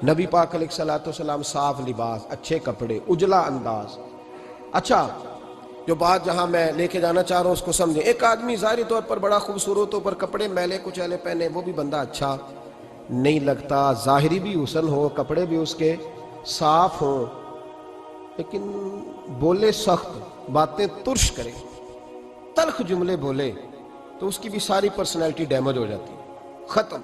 نبی پاک علیہ الصلوۃ والسلام صاف لباس، اچھے کپڑے، اجلا انداز. اچھا، جو بات جہاں میں لے کے جانا چاہ رہا ہوں اس کو سمجھیں. ایک آدمی ظاہری طور پر بڑا خوبصورت ہو پر کپڑے میلے کچیلے پہنے، وہ بھی بندہ اچھا نہیں لگتا. ظاہری بھی حسن ہو، کپڑے بھی اس کے صاف ہوں، لیکن بولے سخت، باتیں ترش کرے، تلخ جملے بولے، تو اس کی بھی ساری پرسنالٹی ڈیمیج ہو جاتی ہے، ختم.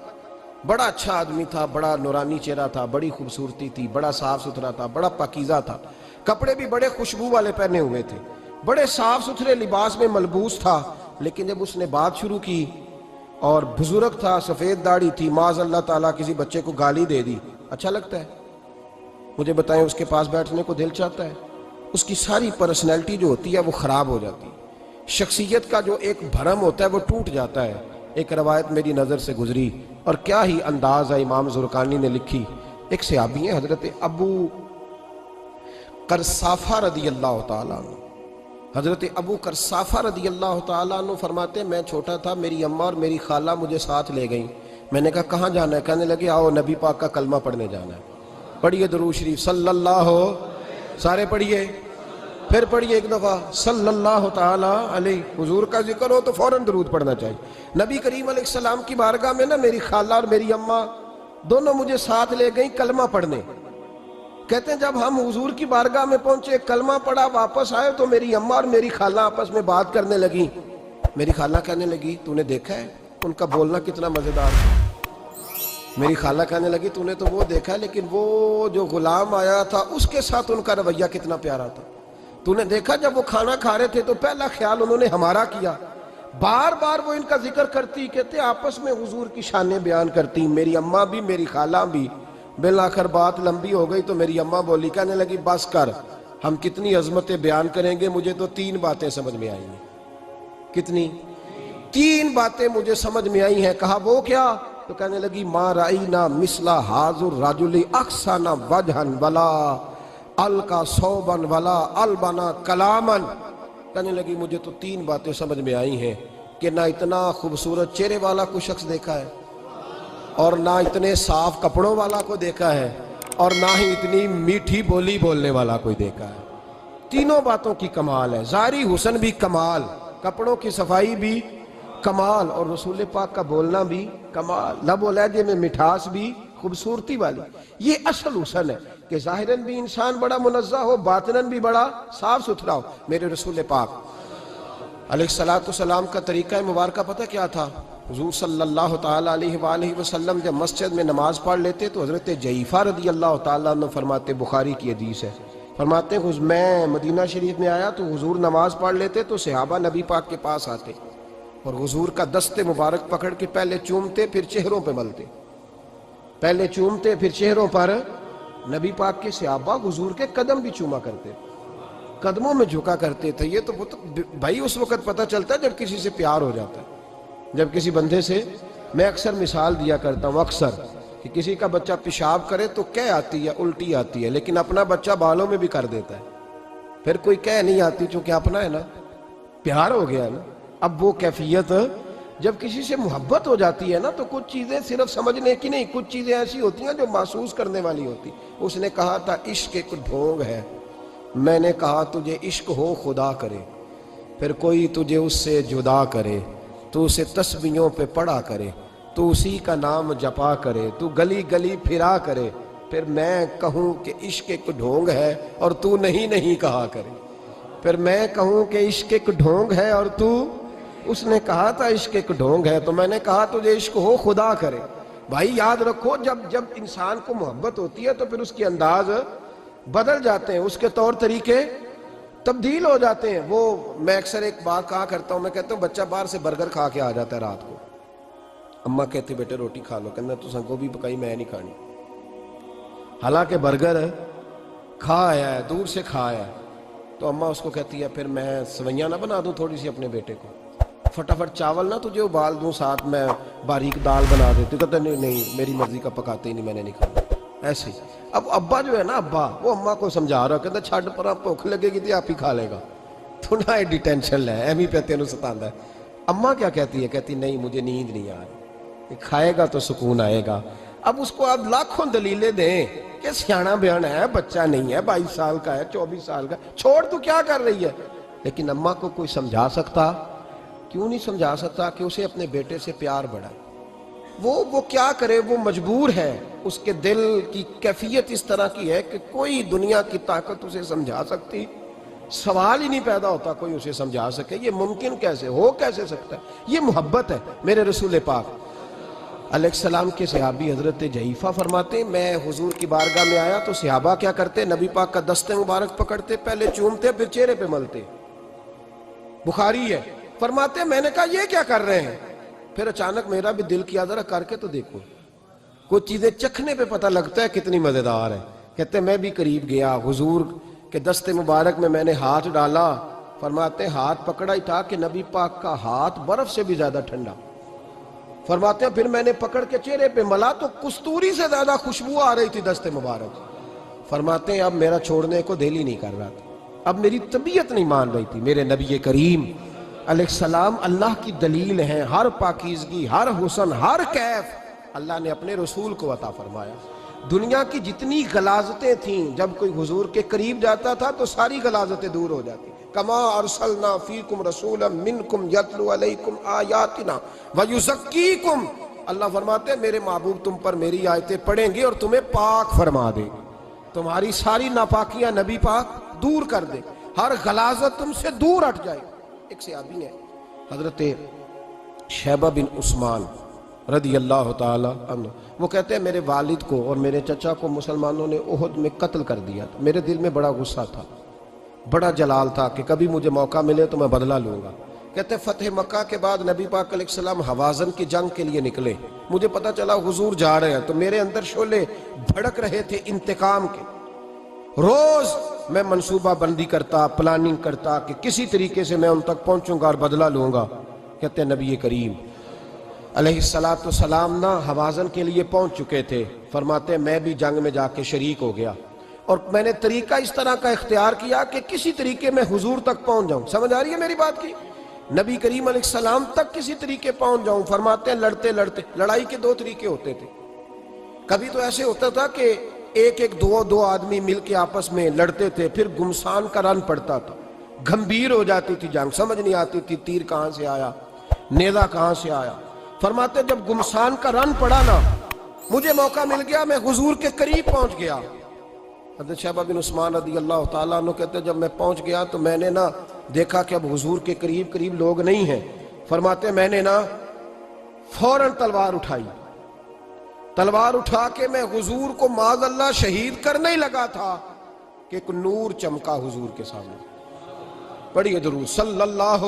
بڑا اچھا آدمی تھا، بڑا نورانی چہرہ تھا، بڑی خوبصورتی تھی، بڑا صاف ستھرا تھا، بڑا پاکیزہ تھا، کپڑے بھی بڑے خوشبو والے پہنے ہوئے تھے، بڑے صاف ستھرے لباس میں ملبوس تھا. لیکن جب اس نے بات شروع کی اور بزرگ تھا، سفید داڑھی تھی، معاذ اللہ تعالیٰ کسی بچے کو گالی دے دی، اچھا لگتا ہے؟ مجھے بتائیں، اس کے پاس بیٹھنے کو دل چاہتا ہے؟ اس کی ساری پرسنالٹی جو ہوتی ہے وہ خراب ہو جاتی ہے، شخصیت کا جو ایک بھرم ہوتا ہے وہ ٹوٹ جاتا ہے. ایک روایت میری نظر سے گزری اور کیا ہی انداز ہے، امام زرقانی نے لکھی. ایک صحابی ہیں حضرت ابو قرصافہ رضی اللہ تعالیٰ عنہ. حضرت ابو قرصافہ رضی اللہ تعالیٰ عنہ فرماتے میں چھوٹا تھا، میری اماں اور میری خالہ مجھے ساتھ لے گئیں. میں نے کہا کہاں جانا ہے؟ کہنے لگے آؤ نبی پاک کا کلمہ پڑھنے جانا ہے. پڑھیے درود شریف صلی اللہ، سارے پڑھیے، پھر پڑھیے ایک دفعہ صلی اللہ تعالیٰ علیہ. حضور کا ذکر ہو تو فوراً درود پڑھنا چاہیے. نبی کریم علیہ السلام کی بارگاہ میں نا میری خالہ اور میری اماں دونوں مجھے ساتھ لے گئیں کلمہ پڑھنے. کہتے ہیں جب ہم حضور کی بارگاہ میں پہنچے، کلمہ پڑھا، واپس آئے تو میری اماں اور میری خالہ آپس میں بات کرنے لگیں. میری خالہ کہنے لگی تو نے دیکھا ہے ان کا بولنا کتنا مزیدار ہے؟ میری خالہ کہنے لگی تو نے تو وہ دیکھا ہے، لیکن وہ جو غلام آیا تھا اس کے ساتھ ان کا رویہ کتنا پیارا تھا. تو نے دیکھا جب وہ کھانا کھا رہے تھے تو پہلا خیال انہوں نے ہمارا کیا. بار بار وہ ان کا ذکر کرتی، کہتے آپس میں حضور کی شانیں بیان کرتی، میری اماں بھی میری خالہ بھی. بالآخر بات لمبی ہو گئی تو میری اماں بولی، کہنے لگی بس کر، ہم کتنی عظمتیں بیان کریں گے، مجھے تو 3 باتیں سمجھ میں آئی ہیں. کتنی؟ 3 باتیں مجھے سمجھ میں آئی ہیں. کہا وہ کیا؟ تو کہنے لگی ما رأینا مثل ھذا الرجل احسن وجھا ولا القا صوبا ولا البنا کلاما. کہنے لگی مجھے تو 3 باتیں سمجھ میں آئی ہیں کہ نہ اتنا خوبصورت چہرے والا کوئی شخص دیکھا ہے، اور نہ اتنے صاف کپڑوں والا کو دیکھا ہے، اور نہ ہی اتنی میٹھی بولی بولنے والا کوئی دیکھا ہے. تینوں باتوں کی کمال ہے، ظاہری حسن بھی کمال، کپڑوں کی صفائی بھی کمال، اور رسول پاک کا بولنا بھی کمال، لب و لہجے میں مٹھاس بھی خوبصورتی والی. یہ اصل حسن ہے کہ ظاہراً بھی انسان بڑا منزہ ہو، باطناً بھی بڑا صاف ستھرا ہو. میرے رسول پاک علیہ السلام کا طریقہ مبارکہ پتہ کیا تھا؟ حضور صلی اللہ تعالیٰ علیہ وآلہ وسلم جب مسجد میں نماز پڑھ لیتے تو حضرت جعفر رضی اللہ تعالیٰ عنہ فرماتے، بخاری کی حدیث ہے، فرماتے میں مدینہ شریف میں آیا تو حضور نماز پڑھ لیتے تو صحابہ نبی پاک کے پاس آتے اور حضور کا دست مبارک پکڑ کے پہلے چومتے پھر چہروں پہ ملتے، پہلے چومتے پھر چہروں پر. نبی پاک کے صحابہ حضور کے قدم بھی چوما کرتے، قدموں میں جھکا کرتے تھے. یہ تو بھائی اس وقت پتہ چلتا ہے جب کسی سے پیار ہو جاتا ہے، جب کسی بندے سے. میں اکثر مثال دیا کرتا ہوں اکثر کہ کسی کا بچہ پیشاب کرے تو کہہ آتی ہے، الٹی آتی ہے، لیکن اپنا بچہ بالوں میں بھی کر دیتا ہے، پھر کوئی کہہ نہیں آتی چونکہ اپنا ہے نا، پیار ہو گیا ہے نا. اب وہ کیفیت جب کسی سے محبت ہو جاتی ہے نا تو کچھ چیزیں صرف سمجھنے کی نہیں، کچھ چیزیں ایسی ہوتی ہیں جو محسوس کرنے والی ہوتی. اس نے کہا تھا عشق ایک ڈھونگ ہے، میں نے کہا تجھے عشق ہو خدا کرے، پھر کوئی تجھے اس سے جدا کرے، تو اسے تسبیحوں پہ پڑھا کرے، تو اسی کا نام جپا کرے، تو گلی گلی پھرا کرے، پھر میں کہوں کہ عشق ایک ڈھونگ ہے اور تو نہیں کہا کرے. پھر میں کہوں کہ عشق ایک ڈھونگ ہے اور تو. اس نے کہا تھا عشق ایک ڈھونگ ہے تو میں نے کہا تجھے عشق ہو خدا کرے. بھائی یاد رکھو جب انسان کو محبت ہوتی ہے تو پھر اس کے انداز بدل جاتے ہیں، اس کے طور طریقے تبدیل ہو جاتے ہیں. وہ میں اکثر ایک بات کہا کرتا ہوں، میں کہتا ہوں بچہ باہر سے برگر کھا کے آ جاتا ہے رات کو، اماں کہتی بیٹے روٹی کھا لو، کہنا تو سنگو بھی پکائی میں نہیں کھانی، حالانکہ برگر کھا آیا ہے، دور سے کھا آیا ہے. تو اماں اس کو کہتی ہے پھر میں سویاں نہ بنا دوں تھوڑی سی اپنے بیٹے کو، فٹافٹ چاول نہ تجھے ابال دوں، ساتھ میں باریک دال بنا دیتی. کہتا نہیں میری مرضی کا پکاتے ہی نہیں، میں نے نہیں کھانا. ایسے اب ابا جو ہے نا، ابا وہ اماں کو سمجھا رہا، کہتا چھڈ پر بھوک لگے گی تو آپ ہی کھا لے گا، تو نہ ایڈی ٹینشن لے، ایویں پہ تینوں ستاندا ہے. اماں کیا کہتی ہے؟ کہتی نہیں مجھے نیند نہیں آ رہی، کھائے گا تو سکون آئے گا. اب اس کو آپ لاکھوں دلیلیں دیں کہ سیانا بیانا ہے، بچہ نہیں ہے، 22 سال کا ہے، 24 سال کا، چھوڑ تو کیا کر رہی ہے؟ لیکن اماں کو کوئی سمجھا سکتا؟ کیوں نہیں سمجھا سکتا کہ اسے اپنے بیٹے سے پیار بڑھا؟ وہ کیا کرے، وہ مجبور ہے، اس کے دل کی کیفیت اس طرح کی ہے کہ کوئی دنیا کی طاقت اسے سمجھا سکتی؟ سوال ہی نہیں پیدا ہوتا کوئی اسے سمجھا سکے۔ یہ ممکن کیسے ہو، کیسے سکتا ہے؟ یہ محبت ہے۔ میرے رسول پاک علیہ السلام کے صحابی حضرت جعفہ فرماتے ہیں میں حضور کی بارگاہ میں آیا تو صحابہ کیا کرتے؟ نبی پاک کا دست مبارک پکڑتے، پہلے چومتے، پھر چہرے پہ ملتے۔ بخاری ہے، فرماتے میں نے کہا یہ کیا کر رہے ہیں؟ پھر اچانک میرا بھی دل کیا ذرا کر کے تو دیکھو، کچھ چیزیں چکھنے پہ پتہ لگتا ہے کتنی مزیدار ہے۔ کہتے میں بھی قریب گیا، حضور کہ دست مبارک میں نے ہاتھ ڈالا، فرماتے ہاتھ پکڑا ہی تھا کہ نبی پاک کا ہاتھ برف سے بھی زیادہ ٹھنڈا۔ فرماتے ہیں پھر میں نے پکڑ کے چہرے پہ ملا تو کستوری سے زیادہ خوشبو آ رہی تھی دست مبارک۔ فرماتے ہیں اب میرا چھوڑنے کو دل ہی نہیں کر رہا تھا، اب میری طبیعت نہیں مان رہی تھی۔ میرے نبی کریم علیہ السلام اللہ کی دلیل ہیں، ہر پاکیزگی، ہر حسن، ہر کیف اللہ نے اپنے رسول کو عطا فرمایا۔ دنیا کی جتنی غلاظتیں تھیں جب کوئی حضور کے قریب جاتا تھا تو ساری غلاظتیں دور ہو جاتی۔ کما ارسلنا فیکم رسولا منکم یتلو علیکم آیاتنا ویزکیکم، اللہ فرماتے ہیں میرے محبوب تم پر میری آیتیں پڑھیں گے اور تمہیں پاک فرما دے، تمہاری ساری ناپاکیاں نبی پاک دور کر دے، ہر غلاظت تم سے دور ہٹ جائے۔ ایک صحابی ہے حضرت شیبہ بن عثمان رضی اللہ تعالی عنہ، وہ کہتے ہیں میرے والد کو اور میرے چچا کو مسلمانوں نے احد میں قتل کر دیا تھا، میرے دل میں بڑا غصہ تھا، بڑا جلال تھا کہ کبھی مجھے موقع ملے تو میں بدلہ لوں گا۔ کہتے ہیں فتح مکہ کے بعد نبی پاک علیہ السلام حوازن کی جنگ کے لیے نکلے، مجھے پتا چلا حضور جا رہے ہیں تو میرے اندر شعلے بھڑک رہے تھے انتقام کے۔ روز میں منصوبہ بندی کرتا، پلاننگ کرتا کہ کسی طریقے سے میں ان تک پہنچوں گا اور بدلہ لوں گا۔ کہتے ہیں نبی کریم علیہ السلام نہ حوازن کے لیے پہنچ چکے تھے، فرماتے ہیں میں بھی جنگ میں جا کے شریک ہو گیا اور میں نے طریقہ اس طرح کا اختیار کیا کہ کسی طریقے میں حضور تک پہنچ جاؤں۔ سمجھ آ رہی ہے میری بات کی؟ نبی کریم علیہ السلام تک کسی طریقے پہنچ جاؤں۔ فرماتے ہیں لڑتے لڑتے، لڑائی کے دو طریقے ہوتے تھے، کبھی تو ایسے ہوتا تھا کہ ایک دو آدمی مل کے آپس میں لڑتے تھے، پھر گمسان کا رن پڑتا تھا، گھمبیر ہو جاتی تھی جنگ، سمجھ نہیں آتی تھی تیر کہاں سے آیا، نیزہ کہاں سے آیا۔ فرماتے جب گمسان کا رن پڑا نا، مجھے موقع مل گیا، میں حضور کے قریب پہنچ گیا۔ حضرت شیبہ بن عثمان رضی اللہ تعالیٰ عنہ کہتے جب میں پہنچ گیا تو میں نے نا دیکھا کہ اب حضور کے قریب لوگ نہیں ہیں۔ فرماتے میں نے نا فوراً تلوار اٹھائی، تلوار اٹھا کے میں حضور کو معاذ اللہ شہید کرنے ہی لگا تھا کہ ایک نور چمکا حضور کے سامنے۔ پڑھیے درود صلی اللہ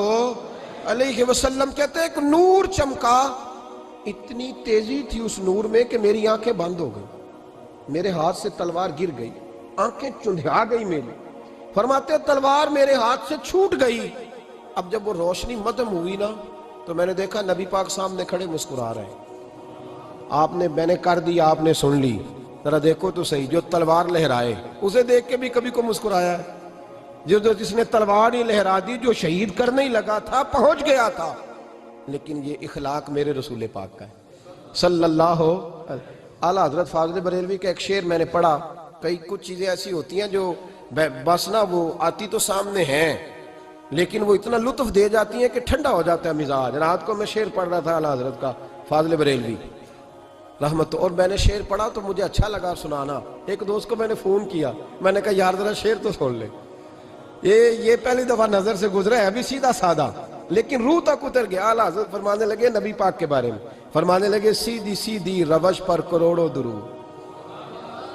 علیہ وسلم۔ کہتے ہیں ایک نور چمکا، اتنی تیزی تھی اس نور میں کہ میری آنکھیں بند ہو گئی، میرے ہاتھ سے تلوار گر گئی، آنکھیں چندھا گئی میری۔ فرماتے تلوار میرے ہاتھ سے چھوٹ گئی۔ اب جب وہ روشنی مدھم ہوئی نا تو میں نے دیکھا نبی پاک سامنے کھڑے مسکرا رہے ہیں۔ میں نے کر دی، آپ نے سن لی، ذرا دیکھو تو صحیح، جو تلوار لہرائے اسے دیکھ کے بھی کبھی کو مسکرایا ہے؟ جس نے تلوار ہی لہرا دی، جو شہید کرنے ہی لگا تھا، پہنچ گیا تھا۔ لیکن یہ اخلاق میرے رسول پاک کا ہے صلی اللہ اعلیٰ حضرت فاضل بریلوی کا ایک شعر میں نے پڑھا۔ کچھ چیزیں ایسی ہوتی ہیں جو بس نا وہ آتی تو سامنے ہیں لیکن وہ اتنا لطف دے جاتی ہیں کہ ٹھنڈا ہو جاتا ہے مزاج۔ رات کو میں شعر پڑھ رہا تھا اعلیٰ حضرت کا فاضل بریلوی رحمت، اور میں نے شعر پڑھا تو مجھے اچھا لگا سنانا۔ ایک دوست کو میں نے فون کیا، میں نے کہا یار ذرا شعر تو سن لے، یہ پہلی دفعہ نظر سے گزرا ہے، ابھی سیدھا سادہ لیکن روح تک اتر گیا۔ اعلیٰ حضرت فرمانے لگے نبی پاک کے بارے میں، فرمانے لگے سیدھی سیدھی روش پر کروڑوں درود،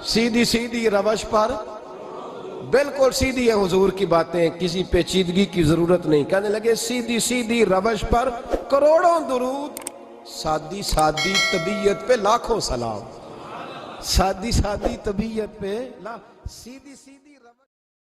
سیدھی سیدھی روش پر، بالکل سیدھی ہے حضور کی باتیں، کسی پیچیدگی کی ضرورت نہیں۔ کہنے لگے سیدھی سیدھی روش پر کروڑوں درود، سادی سادی طبیعت پہ لاکھوں سلام، سادی سادی طبیعت پہ سیدھی سیدھی